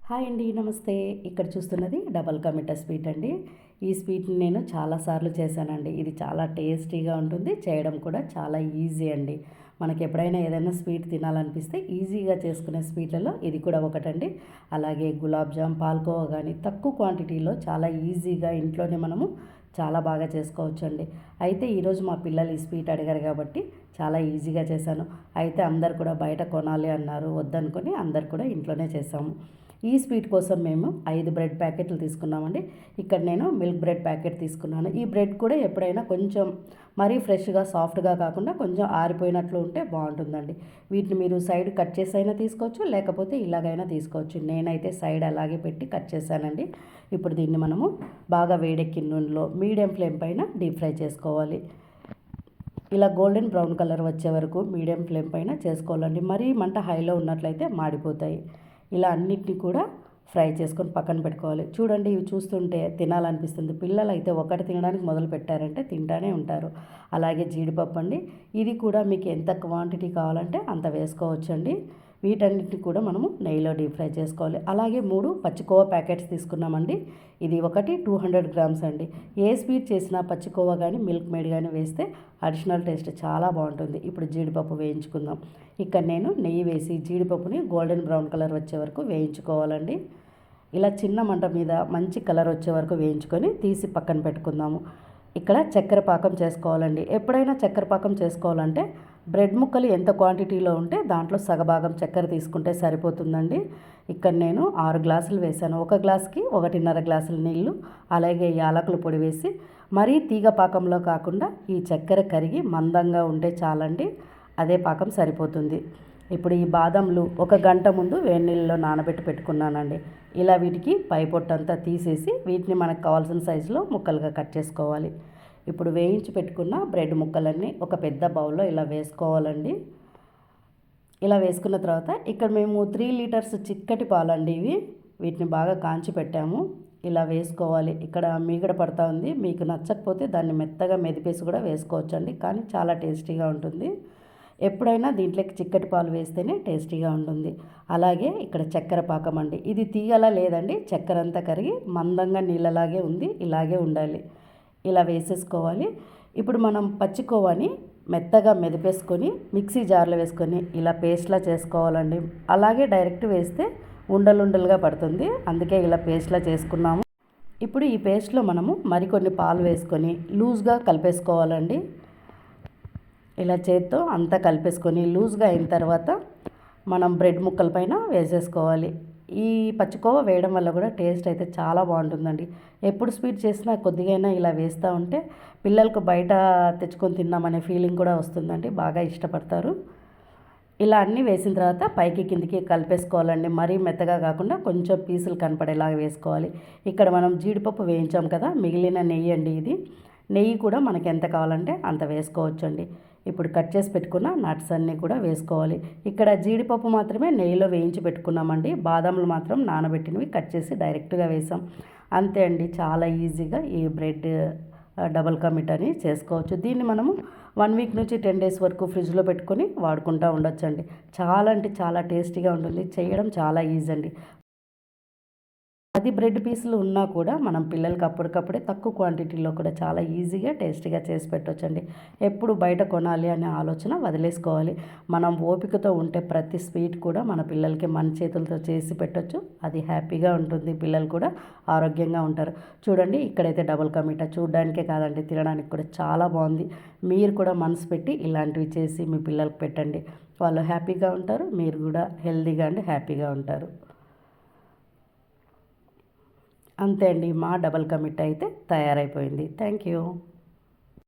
Hi అండి, నమస్తే. ఇక్కడ చూస్తున్నది డబల్ కా మిఠా స్వీట్ అండి. ఈ స్వీట్ని నేను చాలాసార్లు చేశానండి. ఇది చాలా టేస్టీగా ఉంటుంది, చేయడం కూడా చాలా ఈజీ అండి. మనకి ఎప్పుడైనా ఏదైనా స్వీట్ తినాలనిపిస్తే ఈజీగా చేసుకునే స్వీట్లలో ఇది కూడా ఒకటండి. అలాగే గులాబ్ జామ్, పాల్కోవా కానీ తక్కువ క్వాంటిటీలో చాలా ఈజీగా ఇంట్లోనే మనము చాలా బాగా చేసుకోవచ్చండి. అయితే ఈరోజు మా పిల్లలు ఈ స్వీట్ అడిగారు కాబట్టి చాలా ఈజీగా చేశాను. అయితే అందరు కూడా బయట కొనాలి అన్నారు, వద్దనుకొని అందరు కూడా ఇంట్లోనే చేసాము. ఈ స్వీట్ కోసం మేము 5 బ్రెడ్ ప్యాకెట్లు తీసుకున్నామండి. ఇక్కడ నేను మిల్క్ బ్రెడ్ ప్యాకెట్ తీసుకున్నాను. ఈ బ్రెడ్ కూడా ఎప్పుడైనా కొంచెం మరీ ఫ్రెష్గా సాఫ్ట్గా కాకుండా కొంచెం ఆరిపోయినట్లు ఉంటే బాగుంటుందండి. వీటిని మీరు సైడ్ కట్ చేసి అయినా తీసుకోవచ్చు, లేకపోతే ఇలాగైనా తీసుకోవచ్చు. నేనైతే సైడ్ అలాగే పెట్టి కట్ చేశానండి. ఇప్పుడు దీన్ని మనము బాగా వేడెక్కిన నూనెలో మీడియం ఫ్లేమ్ పైన డీప్ ఫ్రై చేసుకోవాలి. ఇలా గోల్డెన్ బ్రౌన్ కలర్ వచ్చే వరకు మీడియం ఫ్లేమ్ పైన చేసుకోవాలండి. మరీ మంట హైలో ఉన్నట్లయితే మాడిపోతాయి. ఇలా అన్నిటిని కూడా ఫ్రై చేసుకొని పక్కన పెట్టుకోవాలి. చూడండి, ఇవి చూస్తుంటే తినాలనిపిస్తుంది. పిల్లలు అయితే ఒకటి తినడానికి మొదలు పెట్టారంటే తింటానే ఉంటారు. అలాగే జీడిపప్పు అండి, ఇది కూడా మీకు ఎంత క్వాంటిటీ కావాలంటే అంత వేసుకోవచ్చండి. వీటన్నిటిని కూడా మనము నెయ్యిలో డీప్ ఫ్రై చేసుకోవాలి. అలాగే 3 పచ్చికోవా ప్యాకెట్స్ తీసుకున్నామండి. ఇది ఒకటి 200 గ్రామ్స్ అండి. ఏ స్వీట్ చేసినా పచ్చికోవా కానీ మిల్క్ మేడ్ కానీ వేస్తే అడిషనల్ టేస్ట్ చాలా బాగుంటుంది. ఇప్పుడు జీడిపప్పు వేయించుకుందాం. ఇక్కడ నేను నెయ్యి వేసి జీడిపప్పుని గోల్డెన్ బ్రౌన్ కలర్ వచ్చే వరకు వేయించుకోవాలండి. ఇలా చిన్న మంట మీద మంచి కలర్ వచ్చే వరకు వేయించుకొని తీసి పక్కన పెట్టుకుందాము. ఇక్కడ చక్కెర పాకం చేసుకోవాలండి. ఎప్పుడైనా చక్కెర పాకం చేసుకోవాలంటే బ్రెడ్ ముక్కలు ఎంత క్వాంటిటీలో ఉంటే దాంట్లో సగభాగం చక్కెర తీసుకుంటే సరిపోతుందండి. ఇక్కడ నేను 6 గ్లాసులు వేసాను. ఒక గ్లాస్కి 1.5 గ్లాసుల నీళ్ళు, అలాగే యాలకుల పొడి వేసి మరీ తీగ పాకంలో కాకుండా ఈ చక్కెర కరిగి మందంగా ఉంటే చాలండి. అదే పాకం సరిపోతుంది. ఇప్పుడు ఈ బాదంలు 1 గంట ముందు వేడి నీళ్ళలో నానబెట్టి పెట్టుకున్నానండి. ఇలా వీటికి పై పొట్టంతా తీసేసి వీటిని మనకు కావాల్సిన సైజులో ముక్కలుగా కట్ చేసుకోవాలి. ఇప్పుడు వేయించి పెట్టుకున్న బ్రెడ్ ముక్కలన్నీ ఒక పెద్ద బౌల్లో ఇలా వేసుకోవాలండి. ఇలా వేసుకున్న తర్వాత ఇక్కడ మేము 3 లీటర్స్ చిక్కటి పాలండి ఇవి, వీటిని బాగా కాంచి పెట్టాము. ఇలా వేసుకోవాలి. ఇక్కడ మీగడ పడతా ఉంది. మీకు నచ్చకపోతే దాన్ని మెత్తగా మెదిపేసి కూడా వేసుకోవచ్చండి, కానీ చాలా టేస్టీగా ఉంటుంది. ఎప్పుడైనా దీంట్లోకి చిక్కటి పాలు వేస్తేనే టేస్టీగా ఉంటుంది. అలాగే ఇక్కడ చక్కెర పాకం అండి, ఇది తీగలా లేదండి, చక్కెర అంతా కరిగి మందంగా నీళ్ళలాగే ఉంది. ఇలాగే ఉండాలి. ఇలా వేసేసుకోవాలి. ఇప్పుడు మనం పచ్చికోవాని మెత్తగా మెదిపేసుకొని మిక్సీ జార్లో వేసుకొని ఇలా పేస్ట్లా చేసుకోవాలండి. అలాగే డైరెక్ట్ వేస్తే ఉండలుండలుగా పడుతుంది, అందుకే ఇలా పేస్ట్లా చేసుకున్నాము. ఇప్పుడు ఈ పేస్ట్లో మనము మరికొన్ని పాలు వేసుకొని లూజ్గా కలిపేసుకోవాలండి. ఇలా చేత్తో అంతా కలిపేసుకొని లూజ్గా అయిన తర్వాత మనం బ్రెడ్ ముక్కల పైన వేసేసుకోవాలి. ఈ పచ్చికోవా వేయడం వల్ల కూడా టేస్ట్ అయితే చాలా బాగుంటుందండి. ఎప్పుడు స్వీట్ చేసినా కొద్దిగైనా ఇలా వేస్తూ ఉంటే పిల్లలకు బయట తెచ్చుకొని తిన్నామనే ఫీలింగ్ కూడా వస్తుందండి, బాగా ఇష్టపడతారు. ఇలా అన్నీ వేసిన తర్వాత పైకి కిందికి కలిపేసుకోవాలండి. మరీ మెత్తగా కాకుండా కొంచెం పీసులు కనపడేలాగా వేసుకోవాలి. ఇక్కడ మనం జీడిపప్పు వేయించాం కదా, మిగిలిన నెయ్యి అండి ఇది. నెయ్యి కూడా మనకి ఎంత కావాలంటే అంత వేసుకోవచ్చండి. ఇప్పుడు కట్ చేసి పెట్టుకున్న నట్స్ అన్నీ కూడా వేసుకోవాలి. ఇక్కడ జీడిపప్పు మాత్రమే నెయ్యిలో వేయించి పెట్టుకున్నామండి. బాదాములు మాత్రం నానబెట్టినవి కట్ చేసి డైరెక్ట్గా వేసాం. అంతే అండి, చాలా ఈజీగా ఈ బ్రెడ్ డబల్ కా మిఠాని చేసుకోవచ్చు. దీన్ని మనము 1 వీక్ నుంచి 10 డేస్ వరకు ఫ్రిడ్జ్లో పెట్టుకొని వాడుకుంటూ ఉండొచ్చండి. చాలా అంటే చాలా టేస్టీగా ఉంటుంది. చేయడం చాలా ఈజీ అండి. 10 బ్రెడ్ పీసులు ఉన్నా కూడా మనం పిల్లలకి అప్పటికప్పుడే తక్కువ క్వాంటిటీలో కూడా చాలా ఈజీగా టేస్టీగా చేసి పెట్టొచ్చండి. ఎప్పుడు బయట కొనాలి అనే ఆలోచన వదిలేసుకోవాలి. మనం ఓపికతో ఉంటే ప్రతి స్వీట్ కూడా మన పిల్లలకి మన చేతులతో చేసి పెట్టొచ్చు. అది హ్యాపీగా ఉంటుంది, పిల్లలు కూడా ఆరోగ్యంగా ఉంటారు. చూడండి, ఇక్కడైతే డబుల్ కా మీఠా చూడడానికే కాదండి, తినడానికి కూడా చాలా బాగుంది. మీరు కూడా మనసు పెట్టి ఇలాంటివి చేసి మీ పిల్లలకి పెట్టండి. వాళ్ళు హ్యాపీగా ఉంటారు, మీరు కూడా హెల్తీగా అండ్ హ్యాపీగా ఉంటారు. అంతే అండి, మా డబల్ కా మిఠా అయితే తయారైపోయింది. Thank you.